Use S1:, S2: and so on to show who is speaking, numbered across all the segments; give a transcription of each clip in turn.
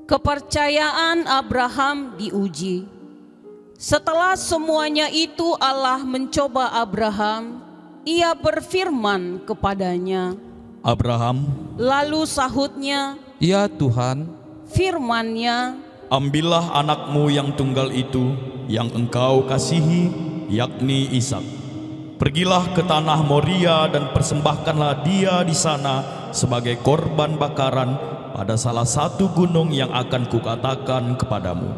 S1: Kepercayaan Abraham diuji. Setelah semuanya itu Allah mencoba Abraham, ia berfirman kepadanya,
S2: Abraham.
S1: Lalu sahutnya,
S3: Ya Tuhan.
S1: Firman-Nya,
S2: Ambillah anakmu yang tunggal itu, yang engkau kasihi, yakni Ishak. Pergilah ke tanah Moria dan persembahkanlah dia di sana sebagai korban bakaran pada salah satu gunung yang akan kukatakan kepadamu.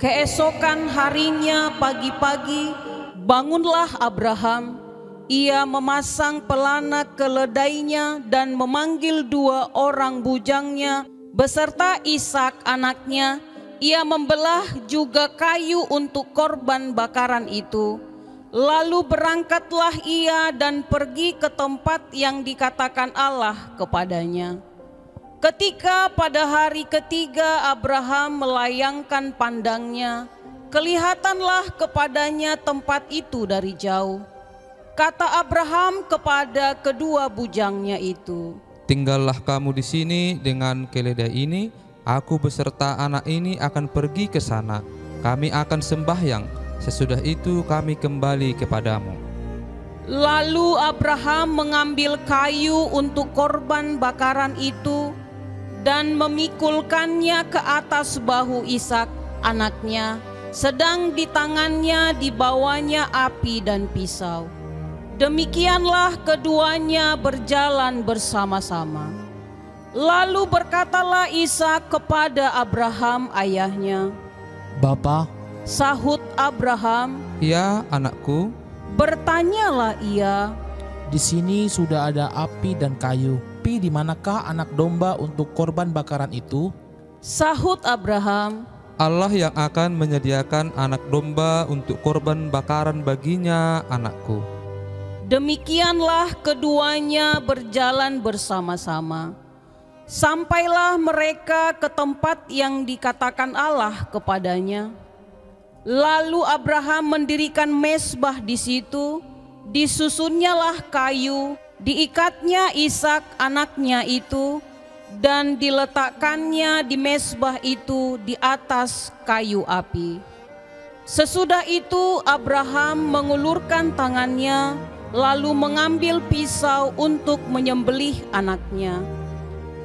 S1: Keesokan harinya pagi-pagi, bangunlah Abraham. Ia memasang pelana keledainya dan memanggil 2 orang bujangnya beserta Ishak anaknya. Ia membelah juga kayu untuk korban bakaran itu. Lalu berangkatlah ia dan pergi ke tempat yang dikatakan Allah kepadanya. Ketika pada hari ketiga Abraham melayangkan pandangnya, kelihatanlah kepadanya tempat itu dari jauh. Kata Abraham kepada kedua bujangnya itu,
S3: Tinggallah kamu di sini dengan keledai ini, aku beserta anak ini akan pergi ke sana. Kami akan sembahyang, sesudah itu kami kembali kepadamu.
S1: Lalu Abraham mengambil kayu untuk korban bakaran itu dan memikulkannya ke atas bahu Ishak anaknya, sedang di tangannya dibawanya api dan pisau. Demikianlah keduanya berjalan bersama-sama. Lalu berkatalah Ishak kepada Abraham ayahnya,
S4: Bapa.
S1: Sahut Abraham,
S3: Ya anakku.
S1: bertanyalah ia,
S4: Di sini sudah ada api dan kayu. Tapi di manakah anak domba untuk korban bakaran itu?
S1: Sahut Abraham,
S3: Allah yang akan menyediakan anak domba untuk korban bakaran baginya, anakku.
S1: Demikianlah keduanya berjalan bersama-sama. Sampailah mereka ke tempat yang dikatakan Allah kepadanya. Lalu Abraham mendirikan mezbah di situ, disusunnyalah kayu, diikatnya Ishak anaknya itu, dan diletakkannya di mezbah itu di atas kayu api. Sesudah itu Abraham mengulurkan tangannya, lalu mengambil pisau untuk menyembelih anaknya.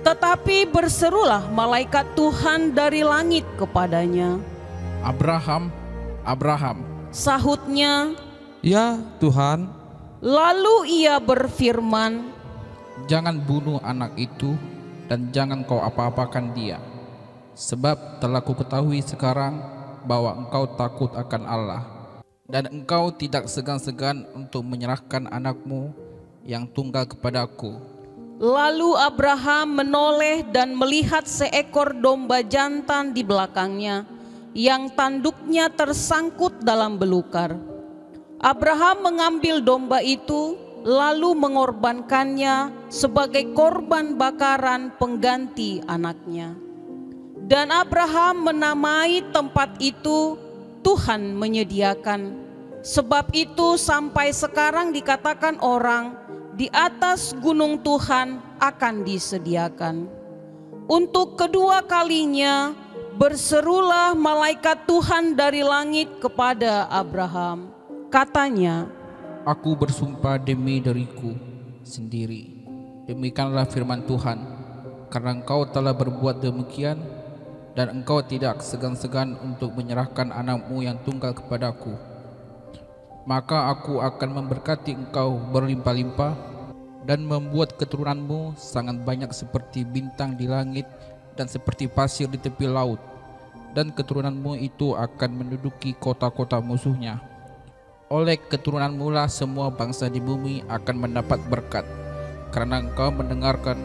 S1: Tetapi berserulah malaikat Tuhan dari langit kepadanya.
S5: Abraham, Abraham.
S1: Sahutnya,
S3: Ya Tuhan.
S1: lalu ia berfirman,
S5: Jangan bunuh anak itu dan jangan kau apa-apakan dia. Sebab telah kuketahui sekarang bahwa engkau takut akan Allah, dan engkau tidak segan-segan untuk menyerahkan anakmu yang tunggal kepadaku.
S1: Lalu Abraham menoleh dan melihat seekor domba jantan di belakangnya, yang tanduknya tersangkut dalam belukar. Abraham mengambil domba itu, lalu mengorbankannya sebagai korban bakaran pengganti anaknya. Dan Abraham menamai tempat itu Tuhan menyediakan. Sebab itu sampai sekarang dikatakan orang, di atas gunung Tuhan akan disediakan. Untuk kedua kalinya berserulah malaikat Tuhan dari langit kepada Abraham. Katanya,
S5: Aku bersumpah demi diriku sendiri, demikianlah firman Tuhan, karena engkau telah berbuat demikian, dan engkau tidak segan-segan untuk menyerahkan anakmu yang tunggal kepadaku, maka aku akan memberkati engkau berlimpah-limpah, dan membuat keturunanmu sangat banyak seperti bintang di langit dan seperti pasir di tepi laut, dan keturunanmu itu akan menduduki kota-kota musuhnya. Oleh keturunanmu lah semua bangsa di bumi akan mendapat berkat, karena engkau mendengarkan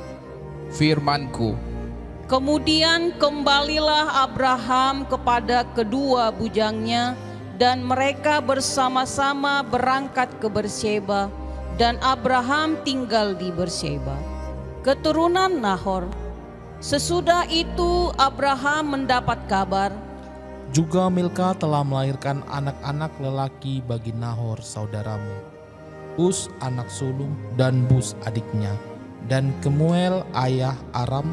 S5: firman-Ku.
S1: kemudian kembalilah Abraham kepada kedua bujangnya, dan mereka bersama-sama berangkat ke Berseba, dan Abraham tinggal di Berseba. Keturunan Nahor. Sesudah itu Abraham mendapat kabar,
S4: Juga Milka telah melahirkan anak-anak lelaki bagi Nahor saudaramu, Uz anak sulung dan Bus adiknya, dan Kemuel ayah Aram,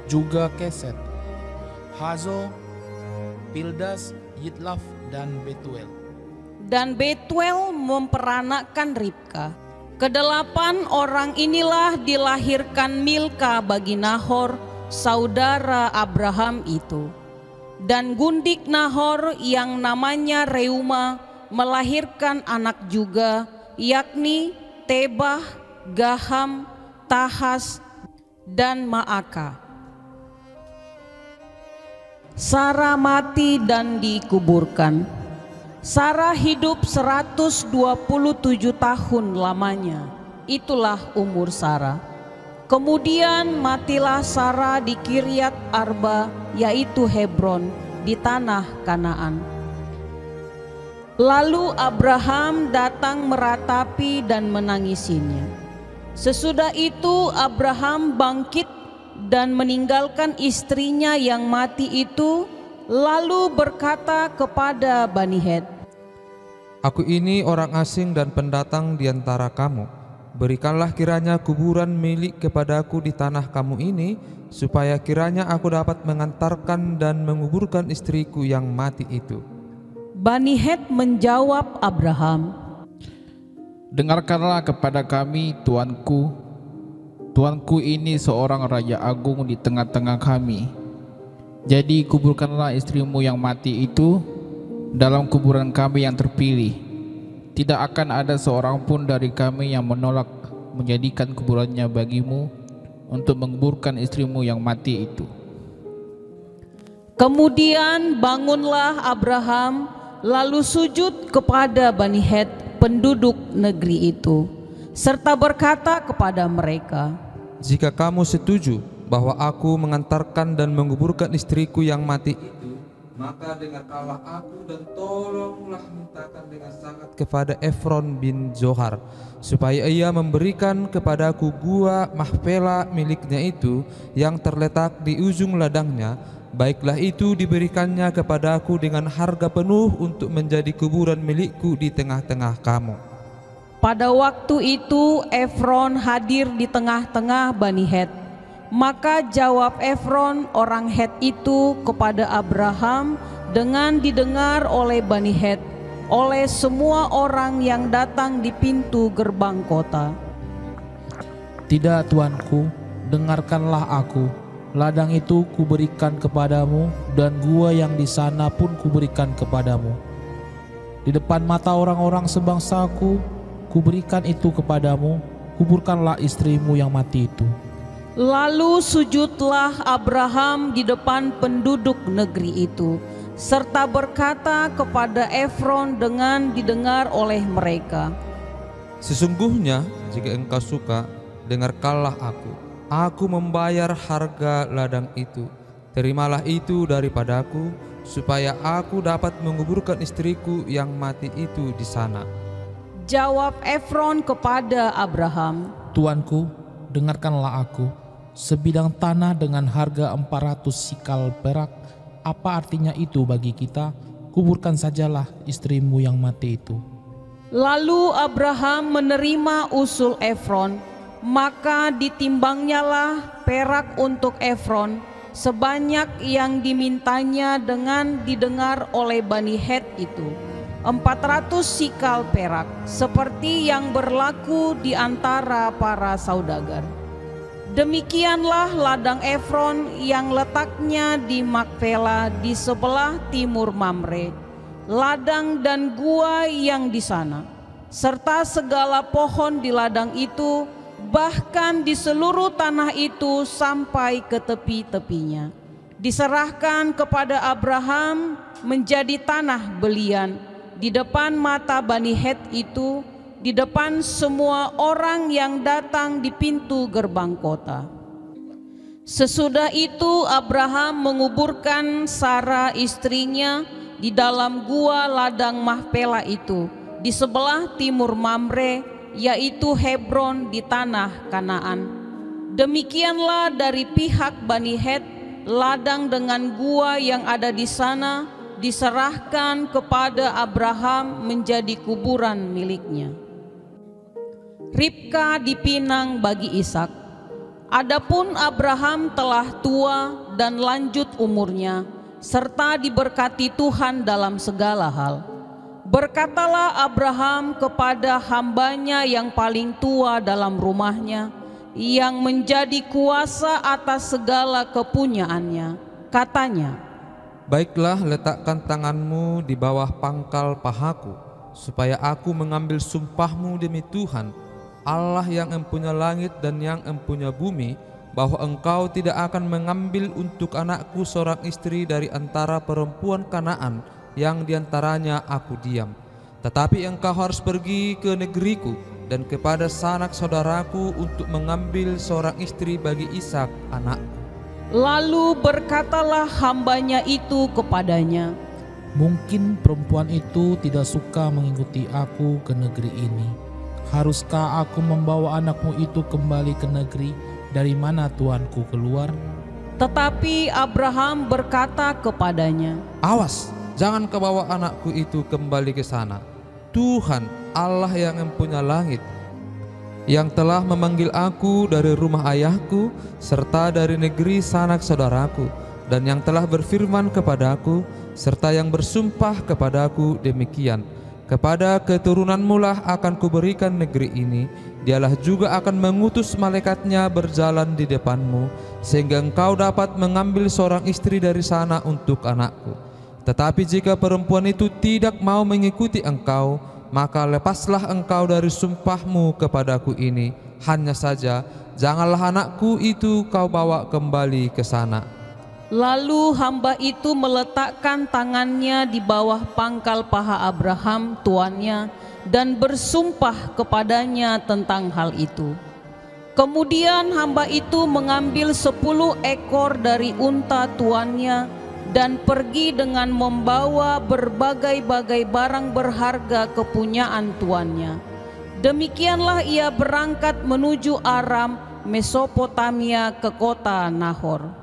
S4: juga Keset. Hazo, Pildas, Yitlaf, dan Betuel.
S1: Dan Betuel memperanakkan Ribka. Kedelapan orang inilah dilahirkan Milka bagi Nahor, saudara Abraham itu. Dan gundik Nahor yang namanya Reuma melahirkan anak juga, yakni Tebah, Gaham, Tahas, dan Maaka. Sara mati dan dikuburkan. Sara hidup 127 tahun lamanya. Itulah umur Sara. Kemudian matilah Sara di Kiryat Arba, yaitu Hebron, di tanah Kanaan. Lalu Abraham datang meratapi dan menangisinya. Sesudah itu Abraham bangkit dan meninggalkan istrinya yang mati itu, lalu berkata kepada Bani Het,
S3: Aku ini orang asing dan pendatang di antara kamu. Berikanlah kiranya kuburan milik kepadaku di tanah kamu ini, supaya kiranya aku dapat mengantarkan dan menguburkan istriku yang mati itu.
S1: Bani Het menjawab Abraham,
S5: Dengarkanlah kepada kami, Tuanku. Tuanku ini seorang raja agung di tengah-tengah kami. Jadi kuburkanlah istrimu yang mati itu dalam kuburan kami yang terpilih. Tidak akan ada seorang pun dari kami yang menolak menjadikan kuburannya bagimu untuk menguburkan istrimu yang mati itu.
S1: Kemudian bangunlah Abraham, lalu sujud kepada Bani Het, penduduk negeri itu, serta berkata kepada mereka,
S3: Jika kamu setuju bahwa aku mengantarkan dan menguburkan istriku yang mati itu, maka dengarkanlah aku dan tolonglah mintakan dengan sangat kepada Efron bin Zohar, supaya ia memberikan kepadaku gua Mahpela miliknya itu yang terletak di ujung ladangnya. Baiklah itu diberikannya kepadaku dengan harga penuh untuk menjadi kuburan milikku di tengah-tengah kamu.
S1: Pada waktu itu Efron hadir di tengah-tengah Bani Het. Maka jawab Efron orang Het itu kepada Abraham dengan didengar oleh Bani Het, oleh semua orang yang datang di pintu gerbang kota.
S4: Tidak, Tuanku, dengarkanlah aku. Ladang itu kuberikan kepadamu, dan gua yang di sana pun kuberikan kepadamu. Di depan mata orang-orang sebangsaku, kuberikan itu kepadamu. Kuburkanlah istrimu yang mati itu.
S1: Lalu sujudlah Abraham di depan penduduk negeri itu, serta berkata kepada Efron dengan didengar oleh mereka,
S3: Sesungguhnya jika engkau suka, dengarkanlah aku. Aku membayar harga ladang itu. Terimalah itu daripadaku, supaya aku dapat menguburkan istriku yang mati itu di sana.
S1: Jawab Efron kepada Abraham,
S4: Tuanku, dengarkanlah aku. Sebidang tanah dengan harga 400 sikal perak, apa artinya itu bagi kita? Kuburkan sajalah istrimu yang mati itu.
S1: Lalu Abraham menerima usul Efron, maka ditimbangnyalah perak untuk Efron sebanyak yang dimintanya dengan didengar oleh Bani Het itu, 400 sikal perak, seperti yang berlaku di antara para saudagar. Demikianlah ladang Efron yang letaknya di Makpela di sebelah timur Mamre, ladang dan gua yang di sana, serta segala pohon di ladang itu, bahkan di seluruh tanah itu sampai ke tepi-tepinya, diserahkan kepada Abraham menjadi tanah belian di depan mata Bani Het itu, di depan semua orang yang datang di pintu gerbang kota. Sesudah itu Abraham menguburkan Sara istrinya di dalam gua ladang Mahpela itu di sebelah timur Mamre, yaitu Hebron di tanah Kanaan. Demikianlah dari pihak Bani Het, ladang dengan gua yang ada di sana diserahkan kepada Abraham menjadi kuburan miliknya. Ribka dipinang bagi Ishak. Adapun Abraham telah tua dan lanjut umurnya, serta diberkati Tuhan dalam segala hal. Berkatalah Abraham kepada hambanya yang paling tua dalam rumahnya, yang menjadi kuasa atas segala kepunyaannya. Katanya,
S3: "Baiklah, letakkan tanganmu di bawah pangkal pahaku, supaya aku mengambil sumpahmu demi Tuhan, Allah yang empunya langit dan yang empunya bumi, bahwa engkau tidak akan mengambil untuk anakku seorang istri dari antara perempuan Kanaan yang diantaranya aku diam. Tetapi engkau harus pergi ke negeriku dan kepada sanak saudaraku untuk mengambil seorang istri bagi Ishak anakku."
S1: Lalu berkatalah hambanya itu kepadanya,
S4: Mungkin perempuan itu tidak suka mengikuti aku ke negeri ini. Haruskah aku membawa anakmu itu kembali ke negeri dari mana tuanku keluar?
S1: Tetapi Abraham berkata kepadanya,
S3: "Awas, jangan kau bawa anakku itu kembali ke sana. Tuhan, Allah yang empunya langit, yang telah memanggil aku dari rumah ayahku serta dari negeri sanak saudaraku, dan yang telah berfirman kepadaku serta yang bersumpah kepadaku demikian, kepada keturunanmu lah akan kuberikan negeri ini. Dialah juga akan mengutus malaikatnya berjalan di depanmu, sehingga engkau dapat mengambil seorang istri dari sana untuk anakku. Tetapi jika perempuan itu tidak mau mengikuti engkau, maka lepaslah engkau dari sumpahmu kepadaku ini. Hanya saja janganlah anakku itu kau bawa kembali ke sana."
S1: Lalu hamba itu meletakkan tangannya di bawah pangkal paha Abraham tuannya dan bersumpah kepadanya tentang hal itu. Kemudian hamba itu mengambil 10 ekor dari unta tuannya dan pergi dengan membawa berbagai-bagai barang berharga kepunyaan tuannya. Demikianlah ia berangkat menuju Aram, Mesopotamia, ke kota Nahor.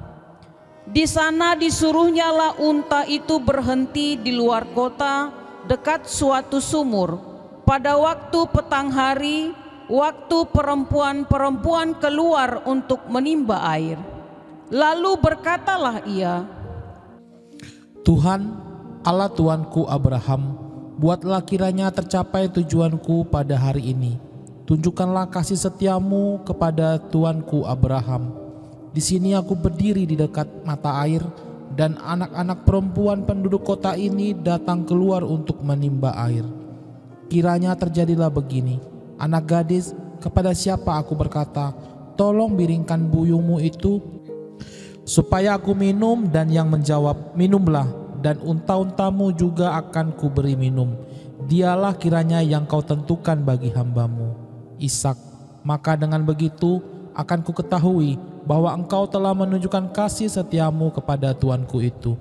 S1: Di sana disuruhnyalah unta itu berhenti di luar kota dekat suatu sumur. Pada waktu petang hari, waktu perempuan-perempuan keluar untuk menimba air. Lalu berkatalah ia,
S4: Tuhan, Allah tuanku Abraham, buatlah kiranya tercapai tujuanku pada hari ini. Tunjukkanlah kasih setiamu kepada tuanku Abraham. Di sini aku berdiri di dekat mata air, dan anak-anak perempuan penduduk kota ini datang keluar untuk menimba air. Kiranya terjadilah begini, anak gadis, kepada siapa aku berkata, tolong biringkan buyungmu itu, supaya aku minum, dan yang menjawab, minumlah, dan unta-untamu juga akan kuberi minum. Dialah kiranya yang kau tentukan bagi hambamu, Ishak. Maka dengan begitu akan ku ketahui bahwa engkau telah menunjukkan kasih setiamu kepada tuanku itu.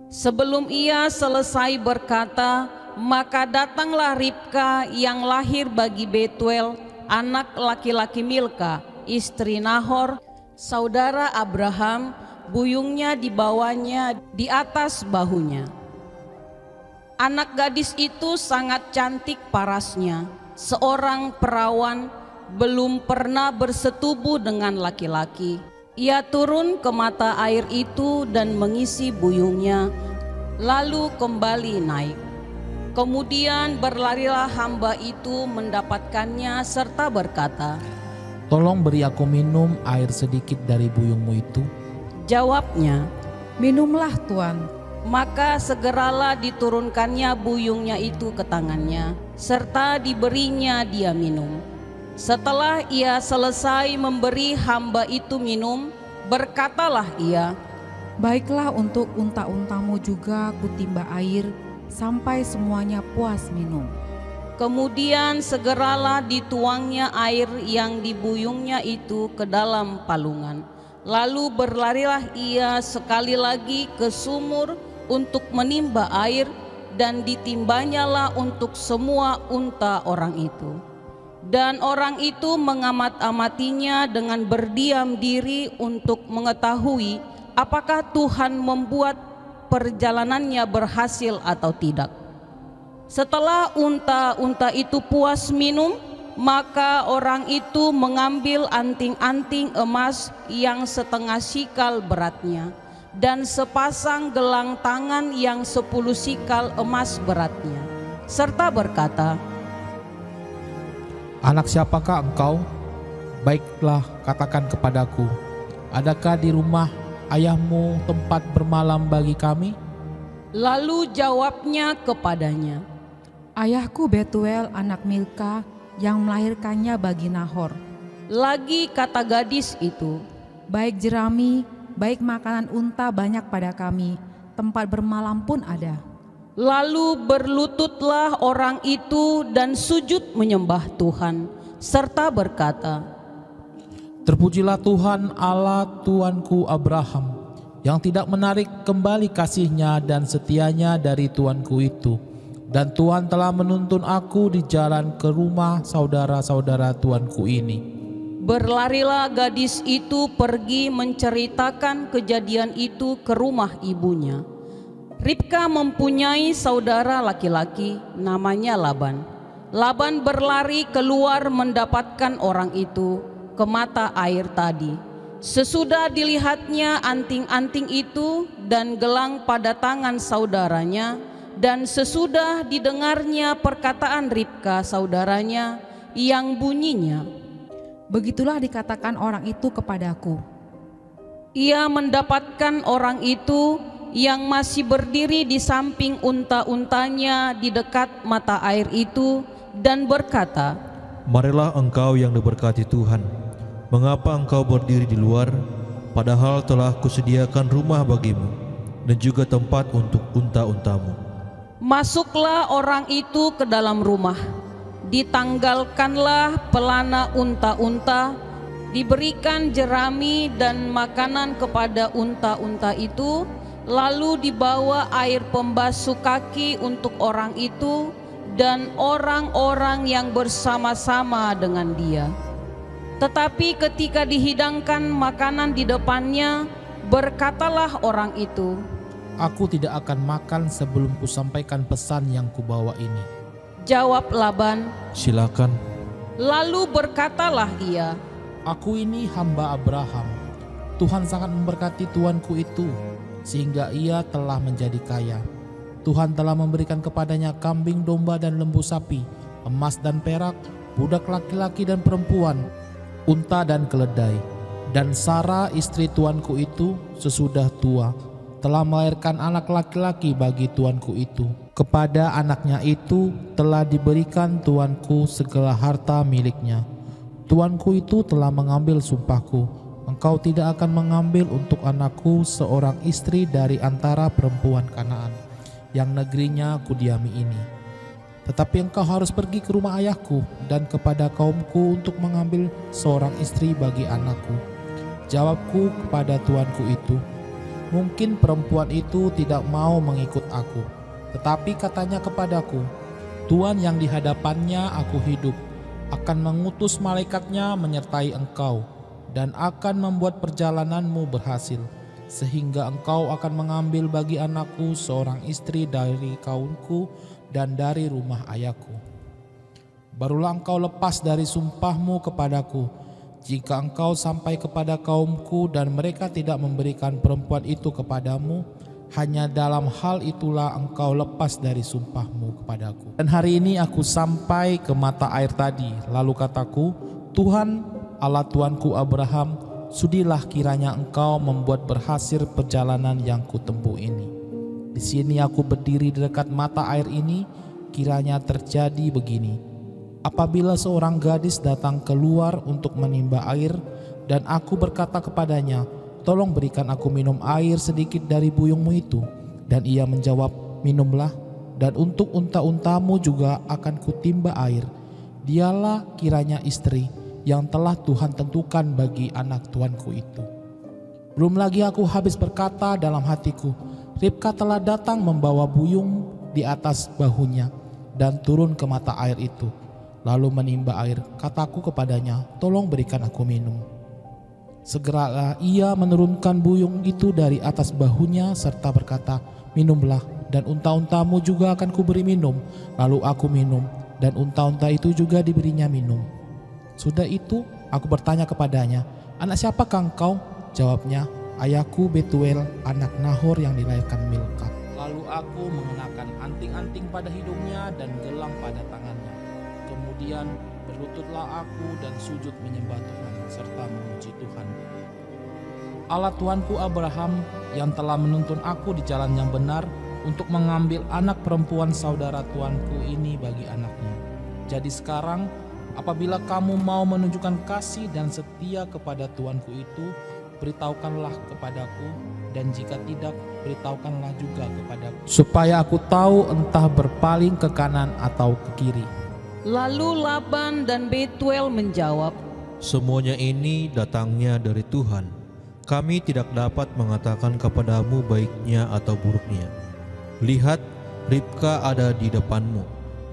S1: Sebelum ia selesai berkata, maka datanglah Ribka yang lahir bagi Betuel, anak laki-laki Milka, istri Nahor, saudara Abraham. Buyungnya dibawanya di atas bahunya. Anak gadis itu sangat cantik parasnya, seorang perawan, belum pernah bersetubuh dengan laki-laki. Ia turun ke mata air itu dan mengisi buyungnya, lalu kembali naik. Kemudian berlarilah hamba itu mendapatkannya serta berkata,
S4: Tolong beri aku minum air sedikit dari buyungmu itu.
S1: Jawabnya,
S6: minumlah Tuan.
S1: maka segeralah diturunkannya buyungnya itu ke tangannya, serta diberinya dia minum. Setelah ia selesai memberi hamba itu minum, berkatalah ia,
S6: Baiklah, untuk unta-untamu juga kutimba air sampai semuanya puas minum.
S1: Kemudian segeralah dituangnya air yang di buyungnya itu ke dalam palungan. Lalu berlarilah ia sekali lagi ke sumur untuk menimba air, dan ditimbanyalah untuk semua unta orang itu. Dan orang itu mengamat-amatinya dengan berdiam diri untuk mengetahui apakah Tuhan membuat perjalanannya berhasil atau tidak. Setelah unta-unta itu puas minum, Maka orang itu mengambil anting-anting emas yang setengah sikal beratnya, dan sepasang gelang tangan yang 10 sikal emas beratnya, serta berkata,
S4: Anak siapakah engkau? Baiklah, katakan kepadaku, adakah di rumah ayahmu tempat bermalam bagi kami?
S1: Lalu jawabnya kepadanya,
S6: Ayahku Betuel anak Milka yang melahirkannya bagi Nahor.
S1: Lagi kata gadis itu,
S6: Baik jerami, baik makanan unta banyak pada kami, tempat bermalam pun ada.
S1: Lalu berlututlah orang itu dan sujud menyembah Tuhan, serta berkata,
S4: Terpujilah Tuhan Allah Tuanku Abraham, yang tidak menarik kembali kasih-Nya dan setianya dari tuanku itu. Dan Tuhan telah menuntun aku di jalan ke rumah saudara-saudara tuanku ini.
S1: Berlarilah gadis itu pergi menceritakan kejadian itu ke rumah ibunya. Ribka mempunyai saudara laki-laki namanya Laban. Laban berlari keluar mendapatkan orang itu ke mata air tadi. Sesudah dilihatnya anting-anting itu dan gelang pada tangan saudaranya, dan sesudah didengarnya perkataan Ribka saudaranya yang bunyinya,
S6: Begitulah dikatakan orang itu kepadaku.
S1: Ia mendapatkan orang itu yang masih berdiri di samping unta-untanya di dekat mata air itu dan berkata,
S7: Marilah engkau yang diberkati Tuhan. Mengapa engkau berdiri di luar, padahal telah kusediakan rumah bagimu dan juga tempat untuk unta-untamu.
S1: Masuklah orang itu ke dalam rumah, ditanggalkanlah pelana unta-unta, diberikan jerami dan makanan kepada unta-unta itu, lalu dibawa air pembasuh kaki untuk orang itu dan orang-orang yang bersama-sama dengan dia. Tetapi ketika dihidangkan makanan di depannya, berkatalah orang itu,
S4: Aku tidak akan makan sebelum kusampaikan pesan yang kubawa ini.
S1: Jawab Laban,
S7: Silakan.
S1: lalu berkatalah ia,
S4: Aku ini hamba Abraham. Tuhan sangat memberkati tuanku itu, sehingga ia telah menjadi kaya. Tuhan telah memberikan kepadanya kambing, domba, dan lembu sapi, emas dan perak, budak laki-laki dan perempuan, unta dan keledai. Dan Sara istri tuanku itu sesudah tua telah melahirkan anak laki-laki bagi tuanku itu. Kepada anaknya itu telah diberikan tuanku segala harta miliknya. Tuanku itu telah mengambil sumpahku, engkau tidak akan mengambil untuk anakku seorang istri dari antara perempuan Kanaan yang negerinya kudiami ini. Tetapi engkau harus pergi ke rumah ayahku dan kepada kaumku untuk mengambil seorang istri bagi anakku. Jawabku kepada tuanku itu, mungkin perempuan itu tidak mau mengikut aku. Tetapi katanya kepadaku, Tuhan yang di hadapannya aku hidup, akan mengutus malaikatnya menyertai engkau, dan akan membuat perjalananmu berhasil, sehingga engkau akan mengambil bagi anakku seorang istri dari kaumku dan dari rumah ayahku. Barulah engkau lepas dari sumpahmu kepadaku, jika engkau sampai kepada kaumku dan mereka tidak memberikan perempuan itu kepadamu, hanya dalam hal itulah engkau lepas dari sumpahmu kepadaku. Dan hari ini aku sampai ke mata air tadi, lalu kataku, Tuhan Allah Tuanku Abraham, sudilah kiranya engkau membuat berhasil perjalanan yang kutempuh ini. Di sini aku berdiri di dekat mata air ini, kiranya terjadi begini. Apabila seorang gadis datang keluar untuk menimba air, dan aku berkata kepadanya, tolong berikan aku minum air sedikit dari buyungmu itu. Dan ia menjawab, minumlah, dan untuk unta-untamu juga akan kutimba air. Dialah kiranya istri yang telah Tuhan tentukan bagi anak tuanku itu. Belum lagi aku habis berkata dalam hatiku, Ribka telah datang membawa buyung di atas bahunya dan turun ke mata air itu, lalu menimba air. Kataku kepadanya, tolong berikan aku minum. Segeralah ia menurunkan buyung itu dari atas bahunya serta berkata, minumlah, dan unta-untamu juga akan kuberi minum. Lalu aku minum, dan unta-unta itu juga diberinya minum. Sudah itu aku bertanya kepadanya, "Anak siapakah engkau?" Jawabnya, "Ayahku Betuel, anak Nahor yang dilahirkan Milka." Lalu aku mengenakan anting-anting pada hidungnya dan gelang pada tangannya. Kemudian berlututlah aku dan sujud menyembah Tuhan serta memuji Tuhan. Allah Tuanku Abraham yang telah menuntun aku di jalan yang benar untuk mengambil anak perempuan saudara tuanku ini bagi anaknya. Jadi sekarang apabila kamu mau menunjukkan kasih dan setia kepada tuanku itu, beritahukanlah kepadaku, dan jika tidak, beritahukanlah juga kepadaku, supaya aku tahu entah berpaling ke kanan atau ke kiri.
S1: Lalu Laban dan Betuel menjawab,
S7: Semuanya ini datangnya dari Tuhan. Kami tidak dapat mengatakan kepadamu baiknya atau buruknya. Lihat, Ribka ada di depanmu.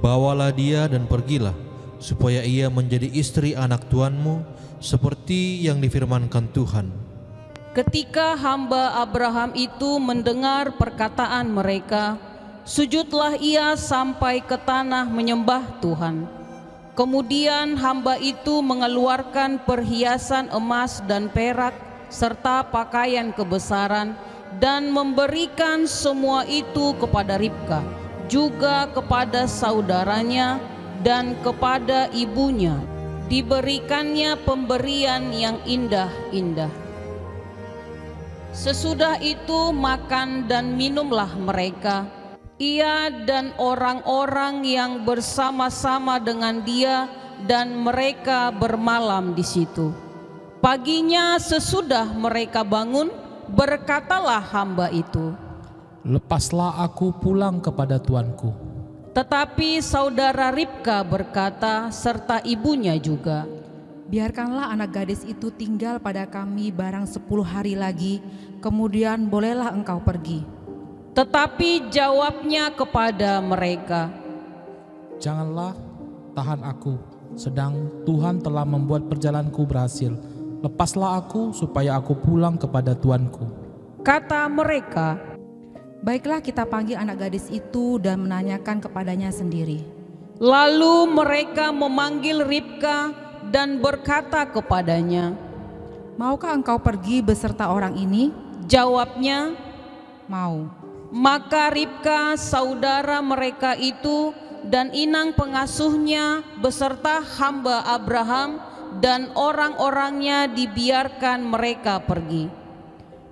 S7: Bawalah dia dan pergilah, supaya ia menjadi istri anak tuanmu, seperti yang difirmankan Tuhan.
S1: ketika hamba Abraham itu mendengar perkataan mereka, sujudlah ia sampai ke tanah menyembah Tuhan. Kemudian hamba itu mengeluarkan perhiasan emas dan perak serta pakaian kebesaran dan memberikan semua itu kepada Ribka, juga kepada saudaranya dan kepada ibunya. Diberikannya pemberian yang indah-indah. Sesudah itu makan dan minumlah mereka, ia dan orang-orang yang bersama-sama dengan dia, dan mereka bermalam di situ. Paginya sesudah mereka bangun, berkatalah hamba itu,
S4: "Lepaslah aku pulang kepada tuanku."
S1: Tetapi saudara Ribka berkata serta ibunya juga,
S6: Biarkanlah anak gadis itu tinggal pada kami barang 10 hari lagi, kemudian bolehlah engkau pergi.
S1: Tetapi jawabnya kepada mereka,
S4: "Janganlah tahan aku, sedang Tuhan telah membuat perjalananku berhasil. Lepaslah aku supaya aku pulang kepada tuanku."
S1: Kata mereka,
S6: Baiklah, kita panggil anak gadis itu dan menanyakan kepadanya sendiri.
S1: lalu mereka memanggil Ribka dan berkata kepadanya,
S6: Maukah engkau pergi beserta orang ini?
S1: jawabnya,
S6: Mau.
S1: maka Ribka saudara mereka itu dan inang pengasuhnya beserta hamba Abraham dan orang-orangnya dibiarkan mereka pergi.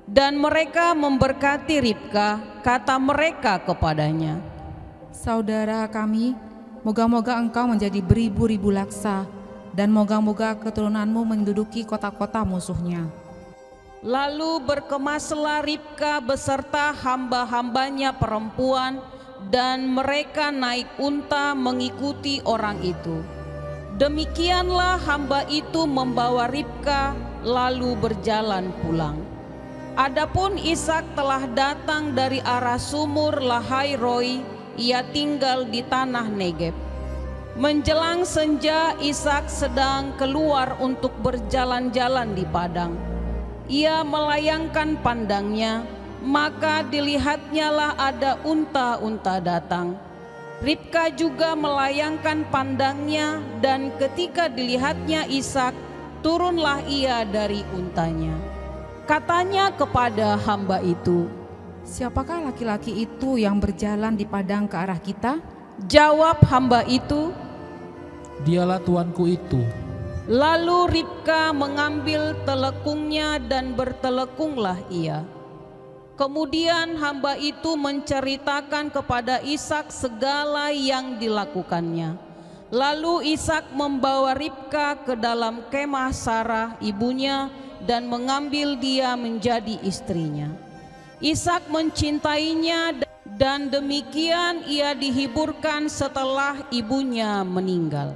S1: Dan mereka memberkati Ribka, kata mereka kepadanya,
S6: Saudara kami, moga-moga engkau menjadi beribu-ribu laksa, dan moga-moga keturunanmu menduduki kota-kota musuhnya.
S1: Lalu berkemaslah Ribka beserta hamba-hambanya perempuan, dan mereka naik unta mengikuti orang itu. Demikianlah hamba itu membawa Ribka lalu berjalan pulang. Adapun Ishak telah datang dari arah sumur Lahai Roi, ia tinggal di tanah Negeb. Menjelang senja, Ishak sedang keluar untuk berjalan-jalan di padang. Ia melayangkan pandangnya, maka dilihatnyalah ada unta-unta datang. Ribka juga melayangkan pandangnya, dan ketika dilihatnya Ishak, turunlah ia dari untanya. Katanya kepada hamba itu,
S6: Siapakah laki-laki itu yang berjalan di padang ke arah kita?
S1: jawab hamba itu,
S4: "Dialah tuanku itu."
S1: lalu Ribka mengambil telekungnya dan bertelekunglah ia. Kemudian hamba itu menceritakan kepada Ishak segala yang dilakukannya. Lalu Ishak membawa Ribka ke dalam kemah Sarah ibunya dan mengambil dia menjadi istrinya. Ishak mencintainya, dan demikian ia dihiburkan setelah ibunya meninggal.